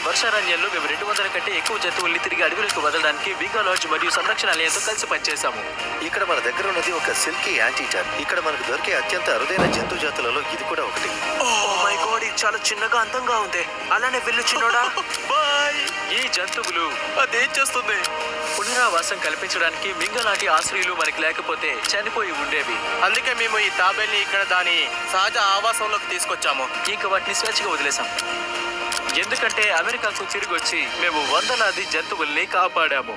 వర్షారణ్యంలో మేము 200 కంటే ఎక్కువ జంతువుల్ని తిరిగి అడవులకు వదలడానికి వింగా లాడ్జ్ మరియు సంరక్షణాలయంతో కలిసి పనిచేశాము. ఇక్కడ మన దగ్గర ఉన్నది ఒక సిల్కీ యాంటీటర్. ఇక్కడ మనకు దొరికే అత్యంత అరుదైన జంతు జాతులలో ఇది కూడా ఒకటి. ఓ మై గాడ్, ఇది చాలా చిన్నగా అందంగా ఉంది. అలానే వెళ్ళు చిన్నోడా. బాయ్. ఈ జంతువులు అదేం చేస్తుంది? పునరావాసం కల్పించడానికి మింగ లాంటి ఆశ్రయులు మనకి లేకపోతే చనిపోయి ఉండేవి. అందుకే మేము ఈ తాబేల్ని ఇక్కడ దాని సహజ ఆవాసంలోకి తీసుకొచ్చాము. ఇంకా వాటిని స్వేచ్ఛగా వదిలేసాం. ఎందుకంటే అమెరికాకు తిరిగి వచ్చి మేము వందలాది జంతువుల్ని కాపాడాము.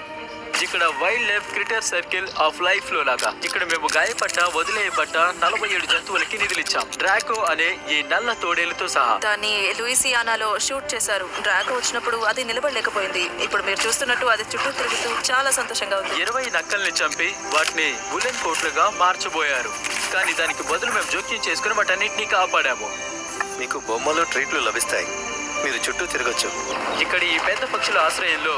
ఇక్కడ wild life critter circle of life లో లాగా ఇక్కడ మేము గాయపడ్డ వదిలేయబడ్డ 47 జంతువులకి నిధులిచ్చాం. డ్రాకో అనే ఈ నల్ల తోడేలతో సహా. దాన్ని లూయిసియానాలో షూట్ చేశారు. డ్రాగో వచ్చినప్పుడు అది నిలబడలేకపోయింది. ఇప్పుడు మీరు చూస్తున్నట్టు అది చుట్టూ తిరుగుతూ చాలా సంతోషంగా ఉంది. 20 నక్కల్ని చంపి వాటిని ఉలెన్ కోట్లుగా మార్చబోయారు. కానీ దానికి బదులు మేము జోక్యం చేసుకుని వాటన్నిటినీ కాపాడాము. మీకు బొమ్మలు ట్రీట్లు లభిస్తాయి. మీరు చుట్టూ తిరగచ్చు. ఇక్కడ ఈ పెద్ద పక్షుల ఆశ్రయంలో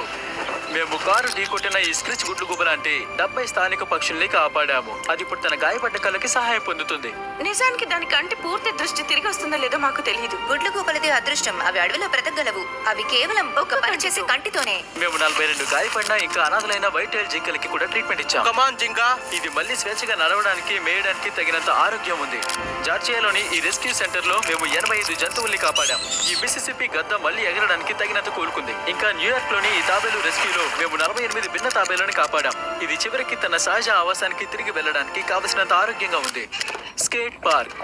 మేము కారు ఢీకొట్టిన ఈ స్క్రిచ్ గుడ్లు గుబ లాంటి 70 స్థానిక పక్షుల్ని కాపాడాము. అది ఇప్పుడు తన గాయపడ్డ కళ్ళకి సహాయం పొందుతుంది. నిజానికి దాని కంటి పూర్తి దృష్టి తిరిగి వస్తుందో లేదో మాకు తెలియదు. గుడ్లు గూపలది అదృష్టం. అవి అడవిలో బ్రతకగలవు. అవి కేవలం ఒక పని చేసే కంటితోనే. మేము 42 గాయపడిన ఇంకా అనాథలైన వైట్ టైల్ జింకలకి కూడా ట్రీట్మెంట్ ఇచ్చాం. కమాన్ జింకా. ఇది మళ్ళీ స్వేచ్ఛగా నడవడానికి మేయడానికి తగినంత ఆరోగ్యం ఉంది. జార్జియాలోని ఈ రెస్క్యూ సెంటర్ లో మేము 85 జంతువుల్ని కాపాడాం. ఈ మిసిసిపి గద్ద మళ్ళీ ఎగరడానికి తగినంత కోలుకుంది. ఇంకా న్యూయార్క్ లోని ఈ తాబేలు రెస్క్యూలో మేము 48 భిన్న తాబేలను కాపాడాం. ఇది చివరికి తన సహజ ఆవాసానికి తిరిగి వెళ్ళడానికి కావలసినంత ఆరోగ్యంగా ఉంది. Skate park.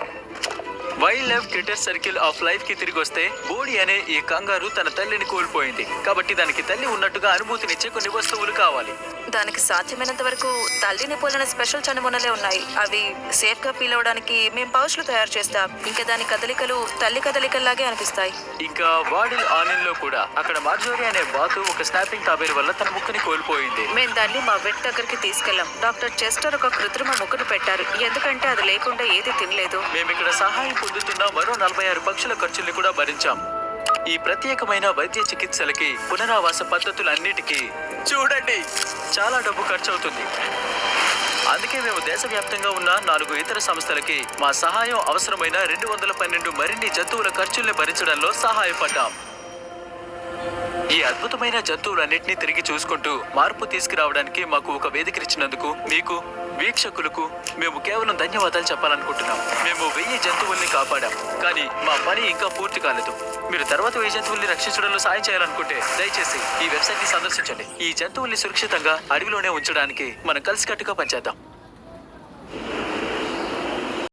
Wild life critter circle of life కి తిరిగి వస్తే బోడి అనే ఈ కంగారు తన తల్లిని కోల్పోయింది. కాబట్టి దానికి తల్లి ఉన్నట్టుగా అనుభూతినిచ్చే కొన్ని వస్తువులు కావాలి. దానికి సాధ్యమైనంత వరకు తల్లిని పోలిన స్పెషల్ చనుమొనలే ఉన్నాయి. అవి సేఫ్ గా ఫీల్ అవడానికి మేము పౌచ్లు తయారు చేస్తాం. ఇంకా దాని కదలికలు తల్లి కదలికల్లాగే అనిపిస్తాయి. ఇంకా వాడిల్ ఆనిల్ లో కూడా అక్కడ మార్జోరీ అనే బాతు ఒక స్నాపింగ్ తాబేరు వల్ల తన ముక్కుని కోల్పోయింది. మేము దాన్ని మా వెట్ దగ్గరికి తీసుకెళ్లాం. డాక్టర్ చెస్టర్ ఒక కృత్రిమ ముక్కును పెట్టారు. ఎందుకంటే అది లేకుండా ఏది తినలేదు. మేము ఇక్కడ సహాయం పొందుతున్న మరో 46 పక్షుల ఖర్చుల్ని కూడా భరించాం. ఈ ప్రత్యేకమైన వైద్య చికిత్సలకి పునరావాస పద్ధతులన్నిటికీ చూడండి చాలా డబ్బు ఖర్చు అవుతుంది. అందుకే మేము దేశవ్యాప్తంగా ఉన్న 4 ఇతర సంస్థలకి మా సహాయం అవసరమైన 212 మరిన్ని జంతువుల ఖర్చుల్ని భరించడంలో సహాయపడ్డాం. ఈ అద్భుతమైన జంతువులన్నింటినీ తిరిగి చూసుకుంటూ మార్పు తీసుకురావడానికి మాకు ఒక వేదికనిచ్చినందుకు మీకు వీక్షకులకు మేము కేవలం ధన్యవాదాలు చెప్పాలనుకుంటున్నాం. మేము 1000 జంతువుల్ని కాపాడాం. కానీ మా పని ఇంకా పూర్తి కాలేదు. మీరు తర్వాత 1000 జంతువుల్ని రక్షించడంలో సాయం చేయాలనుకుంటే దయచేసి ఈ వెబ్సైట్ ని సందర్శించండి. ఈ జంతువుల్ని సురక్షితంగా అడవిలోనే ఉంచడానికి మనం కలిసికట్టుగా పనిచేద్దాం.